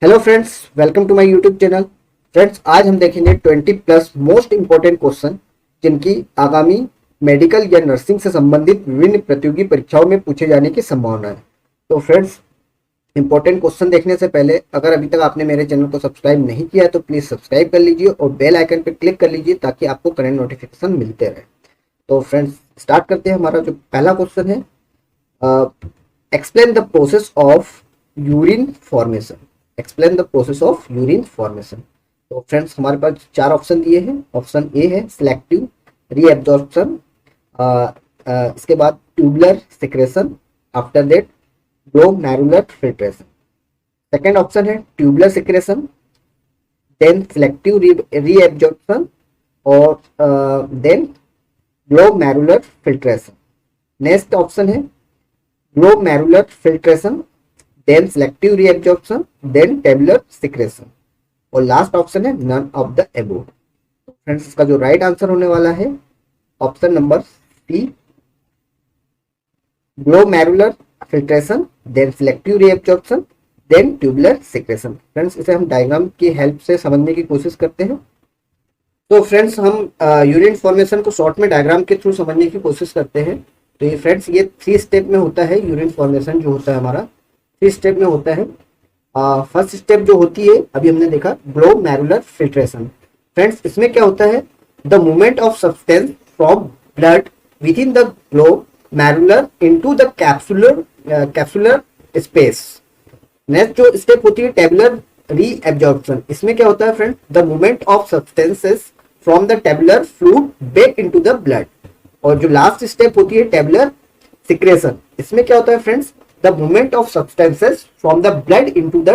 Hello friends, welcome to my YouTube channel. Friends, आज हम देखेंगे 20 प्लस मोस्ट इंपॉर्टेंट क्वेश्चन जिनकी आगामी मेडिकल या नर्सिंग से संबंधित विभिन्न प्रतियोगी परीक्षाओं में पूछे जाने की संभावना है। तो फ्रेंड्स, इंपॉर्टेंट क्वेश्चन देखने से पहले अगर अभी तक आपने मेरे चैनल को सब्सक्राइब नहीं किया है तो प्लीज सब्सक्राइब कर लीजिए और बेल आइकन पर क्लिक कर लीजिए ताकि आपको करंट नोटिफिकेशन मिलते रहे। तो फ्रेंड्स, स्टार्ट करते हैं। हमारा जो पहला क्वेश्चन है, explain the process of urine formation. Explain the process of urine formation. तो फ्रेंड्स, हमारे पास चार ऑप्शन दिए हैं। ऑप्शन ए है सिलेक्टिव रीएब्जॉर्प्शन, इसके बाद tubular secretion, after that glomerular filtration. Second option है tubular secretion, then selective reabsorption और then glomerular filtration. Next option है glomerular filtration, then selective reabsorption, then tubular secretion और last option है none of the above. Friends, इसका जो right answer होने वाला है option number C, glomerular filtration, then selective reabsorption, then tubular secretion. Friends, इसे हम डायग्राम की हेल्प से समझने की कोशिश करते हैं। तो फ्रेंड्स, हम यूरिन फॉर्मेशन को शॉर्ट में डायग्राम के थ्रू समझने की कोशिश करते हैं। तो ये फ्रेंड्स, ये 3 स्टेप में होता है। यूरिन फॉर्मेशन जो होता है हमारा 3 स्टेप में होता है। फर्स्ट स्टेप जो होती है अभी हमने देखा, ग्लोमेरुलर फिल्ट्रेशन। फ्रेंड्स, इसमें क्या होता है, the movement of substance from blood with in the glomerular into the capsular space. Next जो स्टेप होती है टेबुलर रीएब्जॉर्प्शन। इसमें क्या होता है friends, the movement of substances from the tabular fluid back into the blood. और जो last step होती है टेबुलर सिक्रेशन, इसमें क्या होता है friends, the movement of substances from the blood into the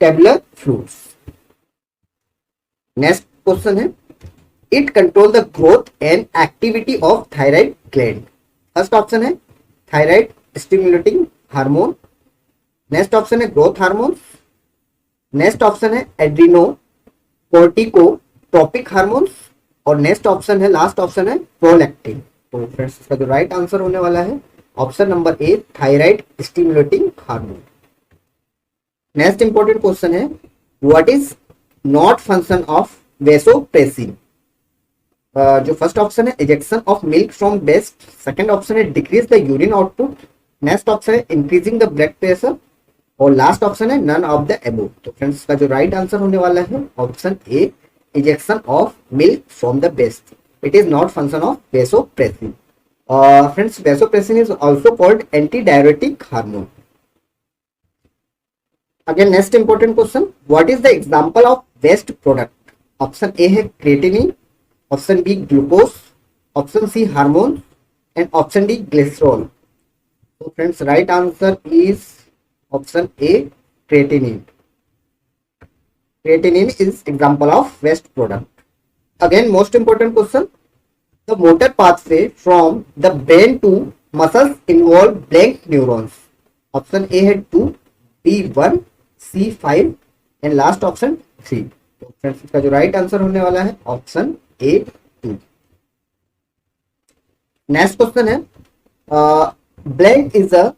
tabular fluids. Next question है, it control the growth and activity of thyroid gland. First option है thyroid stimulating hormone. Next option है growth hormone. Next option है adrenocorticotropic hormones और next option है, last option है prolactin. तो friends, इसका जो राइट आंसर होने वाला है option number A, thyroid stimulating hormone. Next important question है, what is not function of vasopressin. जो फर्स्ट ऑप्शन है ejection of milk from breast, second option है decrease the urine output, next option है increasing the blood pressure और last option है none of the above. तो friends, इसका जो right answer होने वाला है option A, ejection of milk from the breast. It is not function of vasopressin. Friends, vasopressin is also called antidiuretic hormone. Again, next important question, what is the example of waste product? Option A है creatinine, option B glucose, option C hormone and option D glycerol. So friends, right answer is option A, creatinine. Creatinine is example of waste product. Again, most important question, the motor pathway from the brain to muscles involve blank neurons. Option A है 2, B 1, C 5 and last option 3। तो friends, इसका जो right answer होने वाला है option A 2। Next question है, blank is a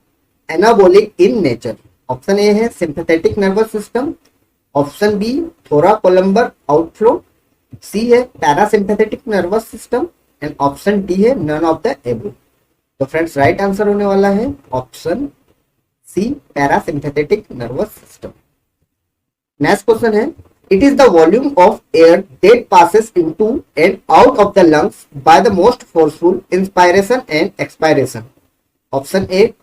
anabolic in nature. Option A है sympathetic nervous system, option B thoracolumbar outflow, C है parasympathetic nervous system and option D है नन ऑफ द अबव। तो friends, right answer होने वाला है option C, parasympathetic nervous system. Next question है, it is the volume of air that passes into and out of the lungs by the most forceful inspiration and expiration. Option A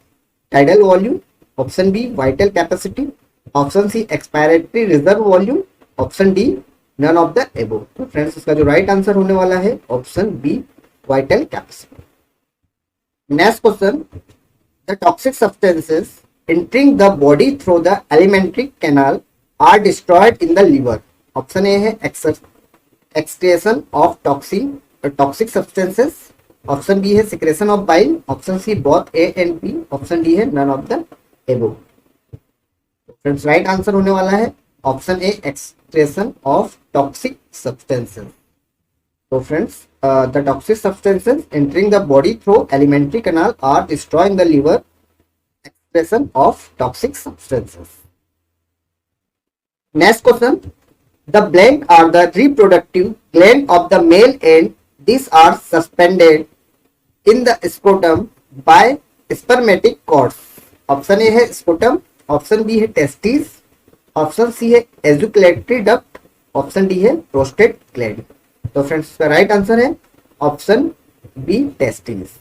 tidal volume, option B vital capacity, option C expiratory reserve volume, option D none of the above. तो friends, इसका जो right answer होने वाला है option B, vital capacity. Next question, the toxic substances entering the body through the alimentary canal are destroyed in the liver. Option A है excretion of toxic substances, option B है secretion of bile, option C both A and B, option D है none of the above. Friends, right answer होने वाला है option A, excretion of toxic substances. तो friends, the toxic substances entering the body through alimentary canal are destroying the liver, expression of toxic substances. Next question, the blank are the reproductive gland of the male and this are suspended in the scrotum by spermatic cords. Option A है scrotum, option B है testis, option C है ejaculatory duct, option D है prostate gland. तो friends इसका right answer है option B testis.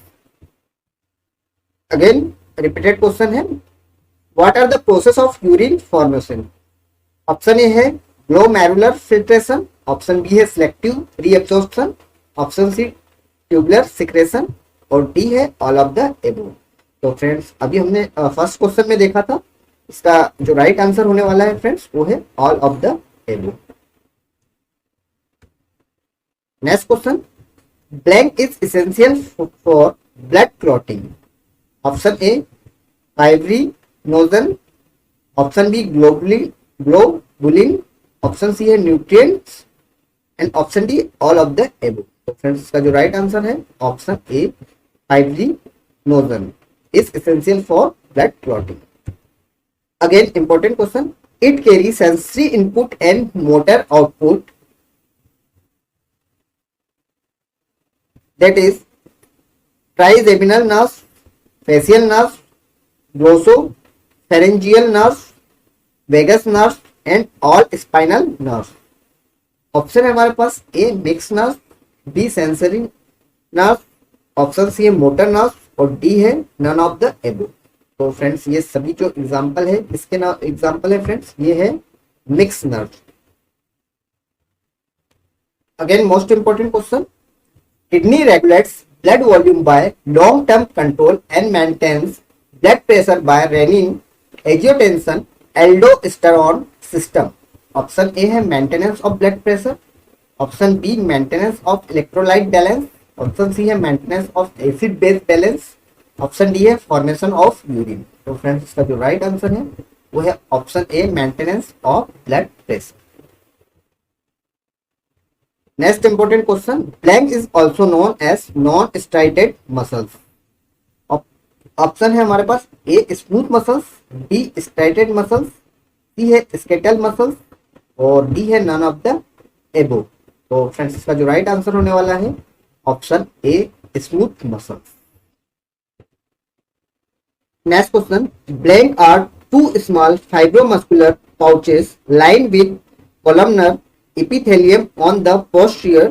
Again repeated question है, what are the process of urine formation. Option A है glomerular filtration, option B है selective reabsorption, option C tubular secretion और D है all of the above. तो friends अभी हमने first question में देखा था, इसका जो राइट आंसर होने वाला है फ्रेंड्स वो है all of the above. Next question, blank is essential for blood clotting. Option A fibrinogen, option B globulin, option C है nutrients and option D all of the above. तो friends इसका जो right answer है option A fibrinogen is essential for blood clotting. Again important question, it carry sensory input and motor output that is trigeminal nerve, facial nerve, glossopharyngeal nerve, vagus nerve and all spinal nerve. Option है हमारे पास A mix nerve, B sensory nerve, option C है motor nerve और D है none of the above. तो friends ये सभी जो एग्जांपल है इसके नाम एग्जांपल है फ्रेंड्स, ये है mix nerve. Again most important question, kidney regulates blood volume by long term control and maintains blood pressure by renin angiotensin aldosterone system। Option A है maintenance of blood pressure, option B maintenance of electrolyte balance, option C है maintenance of acid base balance, option D है formation of urine. तो friends इसका जो right answer है वो है option A maintenance of blood pressure. Next important question, blank is also known as non striated muscles. Option है हमारे पास A smooth muscles, B striated muscles, C है स्केटल मसल्स और डी है नन ऑफ द एबोव। तो friends इसका जो right answer होने वाला है option A smooth muscles. Next question, blank are two small fibromuscular pouches lined with columnar epithelium on the posterior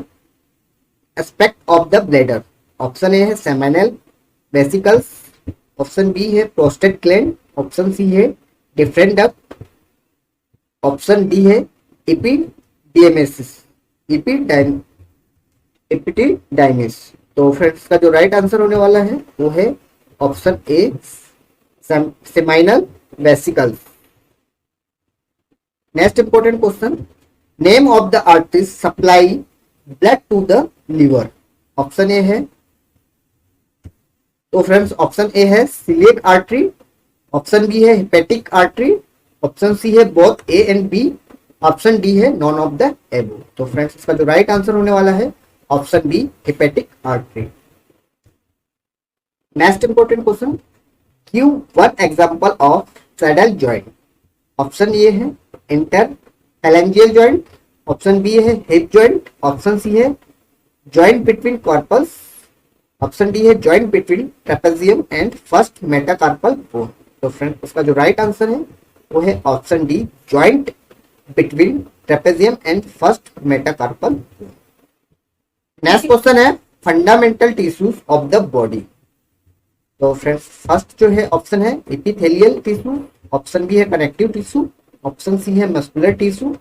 aspect of the bladder। Option A है seminal vesicles, option B है prostate gland, option C है different duct, option D है epididymis. तो friends का जो right answer होने वाला है वो है option A seminal vesicles. Next important question, name of the arteries supply blood to the liver. Option A है, तो फ्रेंड्स ऑप्शन ए है सिलिएक आर्टरी, ऑप्शन बी है हेपेटिक आर्टरी, ऑप्शन सी है both A and B, option D है none of the above. तो friends इसका जो right answer होने वाला है option B hepatic artery. Next important question, give one example of saddle joint. Option A है इंटरफैलेंजियल joint, option B है hip joint, option C है joint between carpals, option D है joint between trapezium and first metacarpal bone. तो friend उसका जो right answer है वो है option D joint between trapezium and first metacarpal bone. Next question है fundamental tissues of the body. तो friends first जो है ऑप्शन है एपिथेलियल टिश्यू, ऑप्शन बी है कनेक्टिव टिश्यू, ऑप्शन सी है मस्कुलर टिश्यू,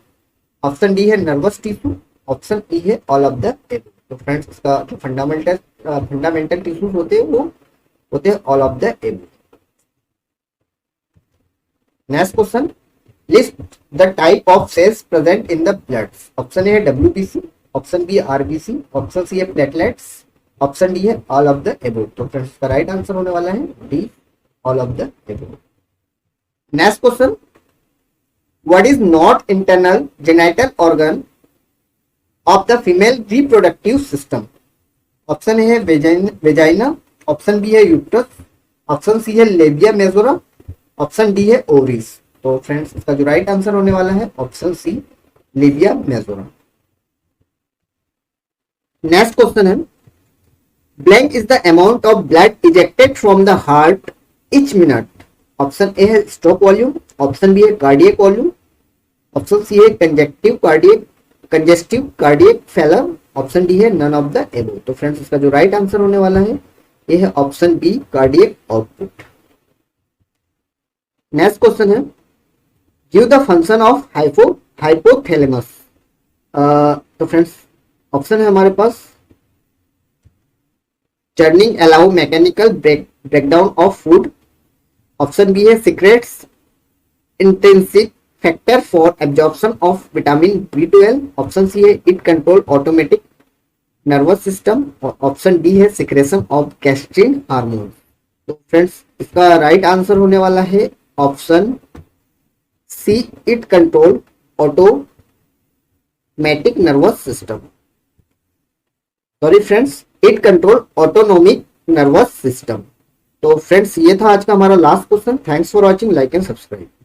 ऑप्शन डी है nervous tissue, option E है all of the above. तो फ्रेंड्स इसका जो फंडामेंटल टिश्यूज होते हैं वो होते हैं all of the above. Next question, list the type of cells present in the blood. Option A है WBC, option B RBC, option C है प्लेटलेट्स, ऑप्शन डी है ऑल ऑफ द एबव। तो friends इसका right answer होने वाला है D all of the above. Next question, what is not internal genital organ of the female reproductive system. Option A है vagina, option B है uterus, option C है labia majorum, option D है ovaries. तो friends इसका जो right answer होने वाला है option C, labia majorum. Next question है, blank is the amount of blood ejected from the heart each minute. Option A है स्ट्रोक वॉल्यूम, ऑप्शन बी है कार्डियक वॉल्यूम, ऑप्शन सी है congestive cardiac failure, option D है none of the एबो। तो friends इसका जो right answer होने वाला है ये है option B, cardiac output. Next question है, give the function of hypothalamus. तो फ्रेंड्स ऑप्शन है हमारे पास, churning allow mechanical breakdown of food, option B है secretes intrinsic factor for absorption of vitamin B12, option C है it control automatic nervous system, और option D है secretion of gastrin hormone। तो friends इसका right answer होने वाला है option C, it control automatic nervous system, sorry friends, it control autonomic nervous system. तो friends ये था आज का हमारा last question. Thanks for watching, like and subscribe.